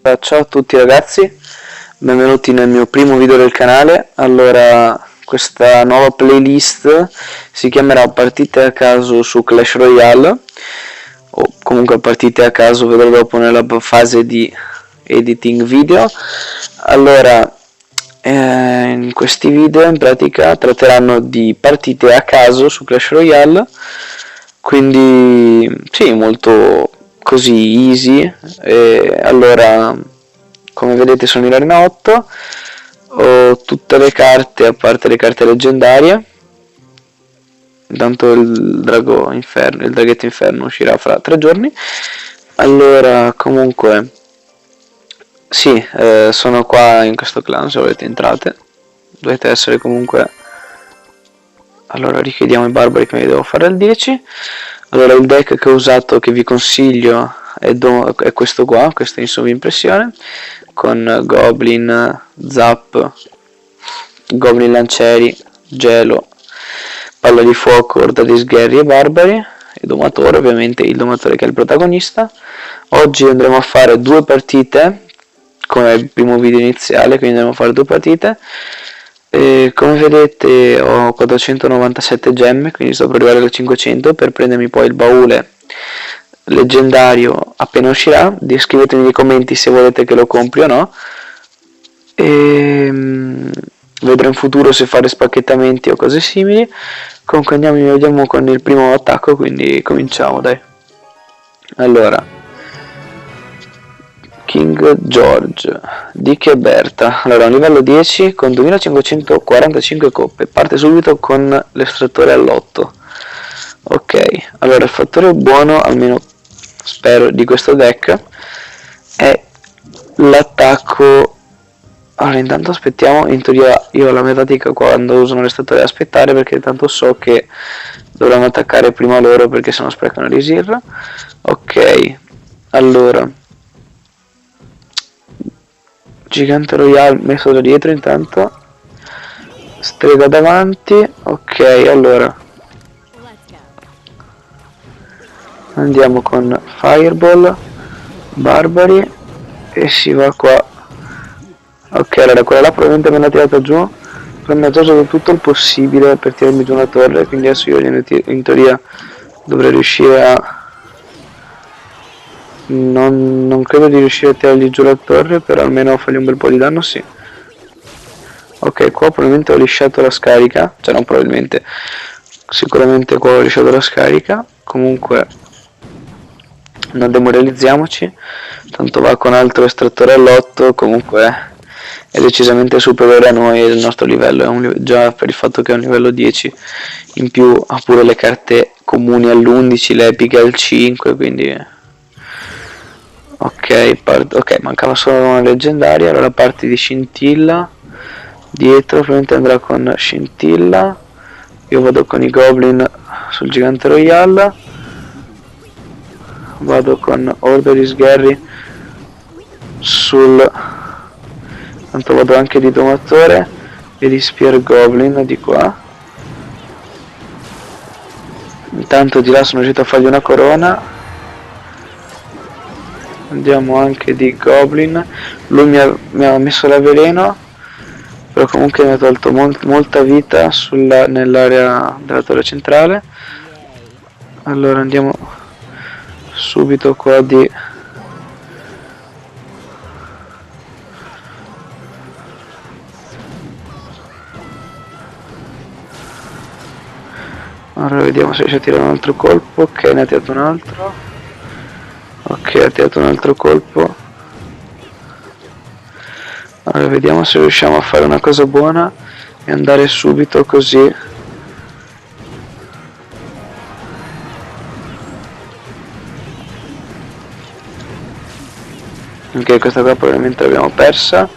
Ciao a tutti ragazzi, benvenuti nel mio primo video del canale. Allora, questa nuova playlist si chiamerà Partite a caso su Clash Royale, o comunque partite a caso, vedrò dopo nella fase di editing video. Allora, in questi video in pratica tratteranno di partite a caso su Clash Royale, quindi sì, molto così easy. Allora, come vedete sono in arena 8, ho tutte le carte a parte le carte leggendarie. Intanto il draghetto inferno uscirà fra 3 giorni. Allora, comunque sì, sono qua in questo clan, se volete entrate, dovete essere comunque. Allora richiediamo i barbari che mi devo fare al 10. Allora il deck che ho usato, che vi consiglio, è questo qua, questo in sovrimpressione, con Goblin, Zap, Goblin Lancieri, Gelo, Palla di Fuoco, Orda di Sgherri e Barbari, e Domatore, ovviamente il Domatore che è il protagonista. Oggi andremo a fare 2 partite, come il primo video iniziale, quindi andremo a fare 2 partite. Come vedete ho 497 gemme, quindi sto per arrivare alle 500 per prendermi poi il baule leggendario appena uscirà. Scrivetemi nei commenti se volete che lo compri o no, e vedrò in futuro se fare spacchettamenti o cose simili. Comunque vediamo con il primo attacco, quindi cominciamo, dai. Allora, King George, Dick e Berta. Allora, un livello 10 con 2545 coppe, parte subito con l'estrattore all'8. Ok, allora il fattore buono, almeno spero, di questo deck è l'attacco. Allora, intanto aspettiamo. In teoria io ho la mia tattica quando usano l'estrattore ad aspettare, perché tanto so che dovranno attaccare prima loro, perché sennò sprecano l'Isir. Ok, allora Gigante Royale messo da dietro, intanto strega davanti. Ok, allora andiamo con Fireball, Barbari, e si va qua. Ok, allora quella là probabilmente me l'ha tirata giù, però mi ha già usato tutto il possibile per tirarmi giù una torre, quindi adesso io in teoria dovrei riuscire a. Non credo di riuscire a tirargli giù la torre, però almeno fargli un bel po' di danno, sì. Ok, qua probabilmente ho lisciato la scarica, cioè non probabilmente, sicuramente qua ho lisciato la scarica. Comunque non demoralizziamoci, tanto va con altro estrattore all'8, comunque è decisamente superiore a noi, il nostro livello è già per il fatto che è un livello 10, in più ha pure le carte comuni all'11, le epiche al 5, quindi. Ok, mancava solo una leggendaria. Allora parti di Scintilla dietro, probabilmente andrà con Scintilla, io vado con i Goblin sul Gigante Royale, vado con Orda di Sgherri tanto vado anche di Domatore e di Spear Goblin di qua. Intanto di là sono riuscito a fargli una corona. Andiamo anche di Goblin, lui mi ha messo l'avveleno, però comunque mi ha tolto molta vita nell'area della torre centrale. Allora andiamo subito qua di. Allora vediamo se riesce a tirare un altro colpo. Ok, ne ha tirato un altro. Ok, ha tirato un altro colpo. Allora vediamo se riusciamo a fare una cosa buona e andare subito così. Ok, questa qua probabilmente l'abbiamo persa.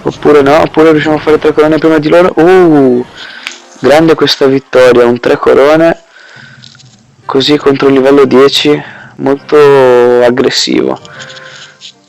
Oppure no, oppure riusciamo a fare 3 corone prima di loro. Grande questa vittoria, un 3 corone così contro il livello 10, molto aggressivo,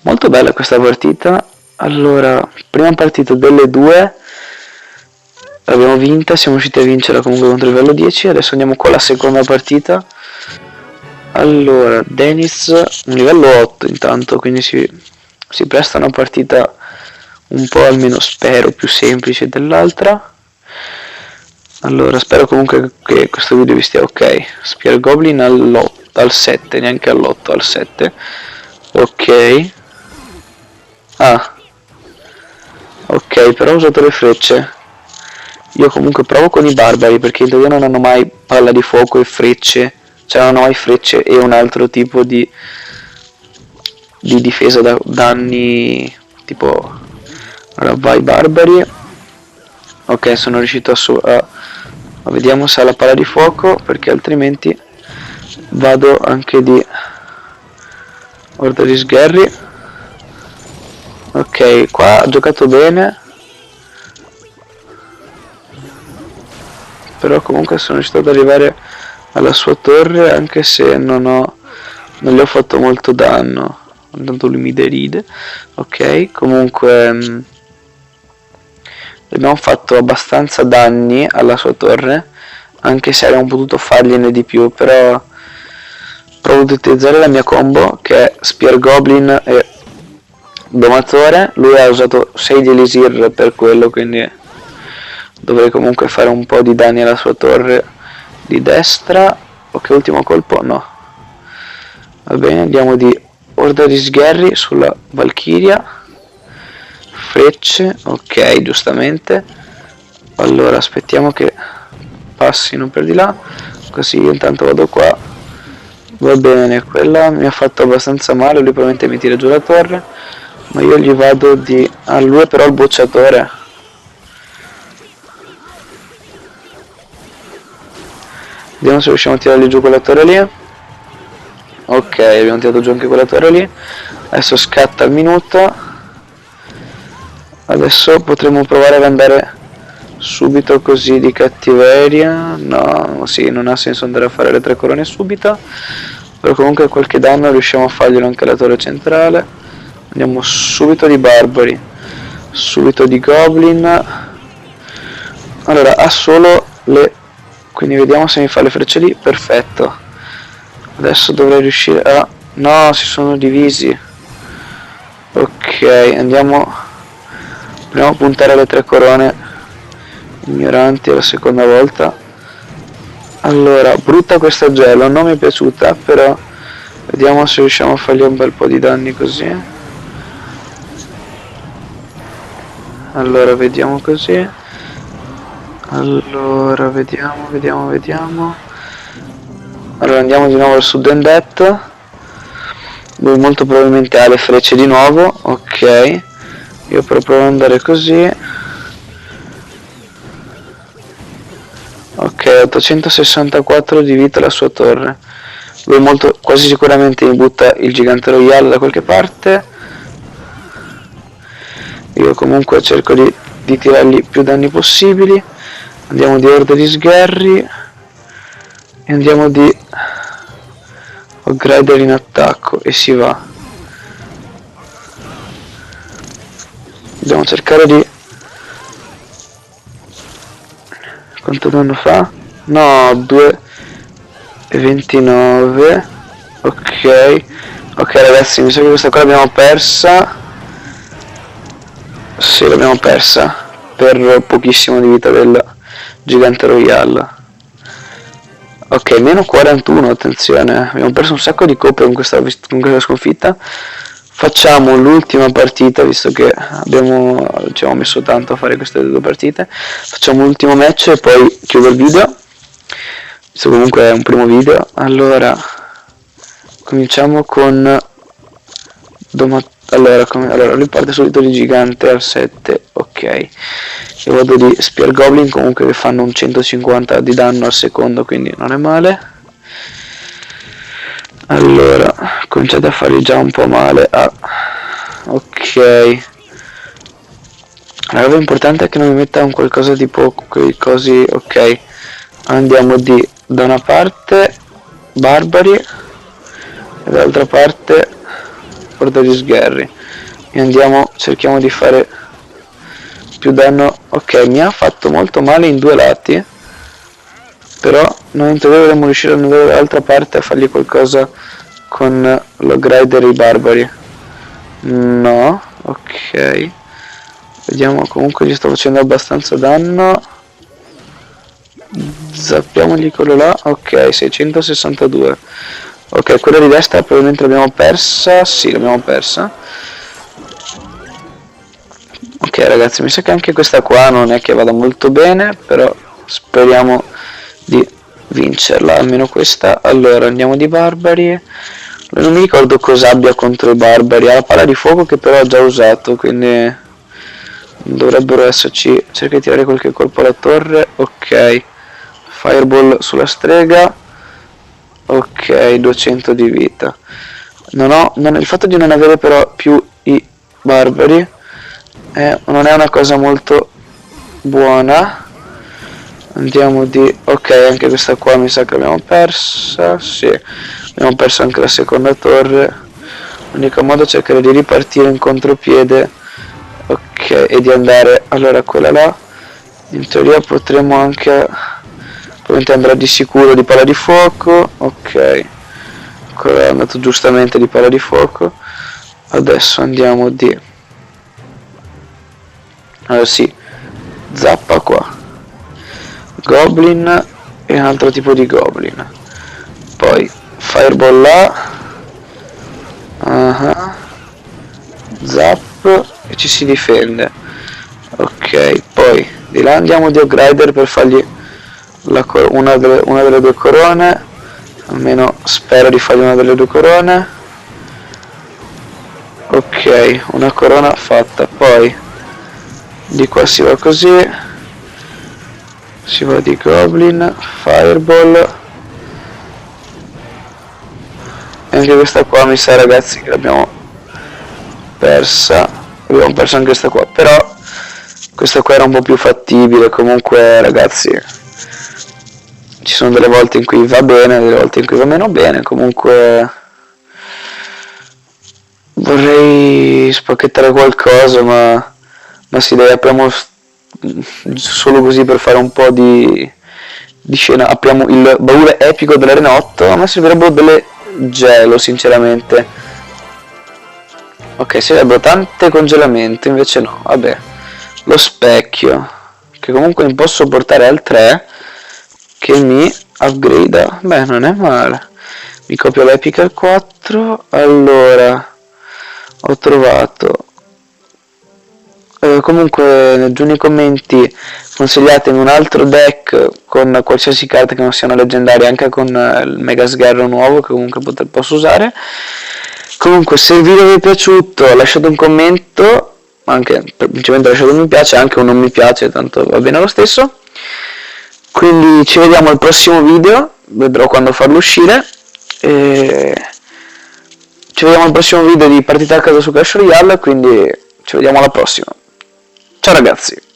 molto bella questa partita. Allora, prima partita delle 2 l'abbiamo vinta, siamo riusciti a vincerla comunque contro il livello 10. Adesso andiamo con la seconda partita. Allora, Dennis, un livello 8 intanto, quindi si presta una partita un po', almeno spero, più semplice dell'altra. Allora, spero comunque che questo video vi stia ok. Spear Goblin al 7, neanche all'8, al 7. Ok. Ah. Ok, però ho usato le frecce. Io comunque provo con i barbari, perché in teoria non hanno mai palla di fuoco e frecce. Cioè non hanno mai frecce e un altro tipo di difesa da danni, tipo... Allora, vai barbari. Ok, sono riuscito vediamo se ha la palla di fuoco, perché altrimenti vado anche di Orda di Sgherri. Ok, qua ha giocato bene, però comunque sono riuscito ad arrivare alla sua torre, anche se non gli ho fatto molto danno. Intanto lui mi deride. Ok, comunque abbiamo fatto abbastanza danni alla sua torre, anche se abbiamo potuto fargliene di più, però provo ad utilizzare la mia combo, che è Spear Goblin e Domatore. Lui ha usato 6 di Elisir per quello, quindi dovrei comunque fare un po' di danni alla sua torre di destra. Ok, ultimo colpo, no. Va bene, andiamo di Orda di Sgherri sulla Valkyria. Frecce, ok, giustamente. Allora aspettiamo che passino per di là, così io intanto vado qua. Va bene, quella mi ha fatto abbastanza male, lui probabilmente mi tira giù la torre, ma io gli vado di... Ah, lui è però il bocciatore. Vediamo se riusciamo a tirargli giù quella torre lì. Ok, abbiamo tirato giù anche quella torre lì. Adesso scatta il minuto. Adesso potremo provare ad andare subito così di cattiveria. No, sì, non ha senso andare a fare le 3 corone subito, però comunque qualche danno riusciamo a farglielo anche alla torre centrale. Andiamo subito di barbari, subito di goblin. Allora, ha solo le... quindi vediamo se mi fa le frecce lì. Perfetto. Adesso dovrei riuscire a... No, si sono divisi. Ok, andiamo... Proviamo a puntare alle 3 corone ignoranti la seconda volta. Allora, brutta questa gelo, non mi è piaciuta, però vediamo se riusciamo a fargli un bel po' di danni così. Allora, vediamo così. Allora, vediamo. Allora, andiamo di nuovo al Sudden Death. Lui molto probabilmente ha le frecce di nuovo. Ok, io però provo ad andare così. Ok, 864 di vita la sua torre. Lui quasi sicuramente mi butta il gigante royale da qualche parte. Io comunque cerco di tirargli più danni possibili. Andiamo di Orda di Sgherri e andiamo di Grider in attacco e si va. Dobbiamo cercare di... Quanto danno fa? No, 2,29. Ok. Ok ragazzi, mi sa che questa qua l'abbiamo persa. Sì, l'abbiamo persa per pochissimo di vita del gigante royale. Ok, meno 41, attenzione, abbiamo perso un sacco di coppe con questa sconfitta. Facciamo l'ultima partita, visto che ci abbiamo messo tanto a fare queste 2 partite. Facciamo l'ultimo match e poi chiudo il video, visto comunque è un primo video. Allora, cominciamo con allora lui parte subito di gigante al 7, ok. Io vado di Spear Goblin, comunque che fanno un 150 di danno al secondo, quindi non è male. Allora, cominciate a fargli già un po' male. Ok. La cosa importante è che non mi metta un qualcosa tipo quei cosi. Ok. Andiamo da una parte barbari e dall'altra parte Orda di Sgherri. E cerchiamo di fare più danno. Ok, mi ha fatto molto male in 2 lati, però noi dovremmo riuscire ad andare dall'altra parte a fargli qualcosa con lo Grider e i barbari. No, ok. Vediamo, comunque gli sto facendo abbastanza danno. Zappiamogli quello là. Ok, 662. Ok, quella di destra probabilmente l'abbiamo persa. Sì, l'abbiamo persa. Ok ragazzi, mi sa che anche questa qua non è che vada molto bene, però speriamo di vincerla, almeno questa. Allora andiamo di barbari. Non mi ricordo cosa abbia contro i barbari. Ha la palla di fuoco che però ha già usato, quindi dovrebbero esserci. Cerca di tirare qualche colpo alla torre. Ok, fireball sulla strega. Ok, 200 di vita. Il fatto di non avere però più i barbari non è una cosa molto buona. Andiamo di... ok, anche questa qua mi sa che l'abbiamo persa. Sì, abbiamo perso anche la seconda torre. L'unico modo è cercare di ripartire in contropiede. Ok, e di andare allora quella là. In teoria potremmo anche... probabilmente andrà di sicuro di palla di fuoco. Ok, quello è andato giustamente di palla di fuoco. Adesso andiamo di... allora sì, zappa qua. Goblin e un altro tipo di goblin. Poi fireball là. Zap e ci si difende. Ok, poi di là andiamo di Ogrider per fargli una delle due corone. Almeno spero di fargli una delle due corone. Ok, una corona fatta. Poi di qua si va così. Si va di goblin, fireball. E anche questa qua mi sa ragazzi che l'abbiamo persa. Abbiamo perso anche questa qua, però questa qua era un po' più fattibile. Comunque ragazzi, ci sono delle volte in cui va bene, delle volte in cui va meno bene. Comunque vorrei spacchettare qualcosa, ma sì, dai, apriamo solo così per fare un po' di scena. Apriamo il baule epico dell'arena 8. A me servirebbero delle gelo sinceramente. Ok, servirebbero tante congelamento, invece no. Vabbè, lo specchio, che comunque mi posso portare al 3, che mi upgrade. Beh, non è male. Mi copio l'epica al 4. Allora ho trovato comunque giù nei commenti consigliatemi un altro deck con qualsiasi carta che non sia una leggendaria, anche con il Mega Sgherro nuovo che comunque posso usare. Comunque se il video vi è piaciuto lasciate un commento, anche semplicemente lasciate un mi piace, anche un non mi piace, tanto va bene lo stesso. Quindi ci vediamo al prossimo video, vedrò quando farlo uscire. E ci vediamo al prossimo video di partita a casa su Clash Royale, quindi ci vediamo alla prossima. Ciao ragazzi!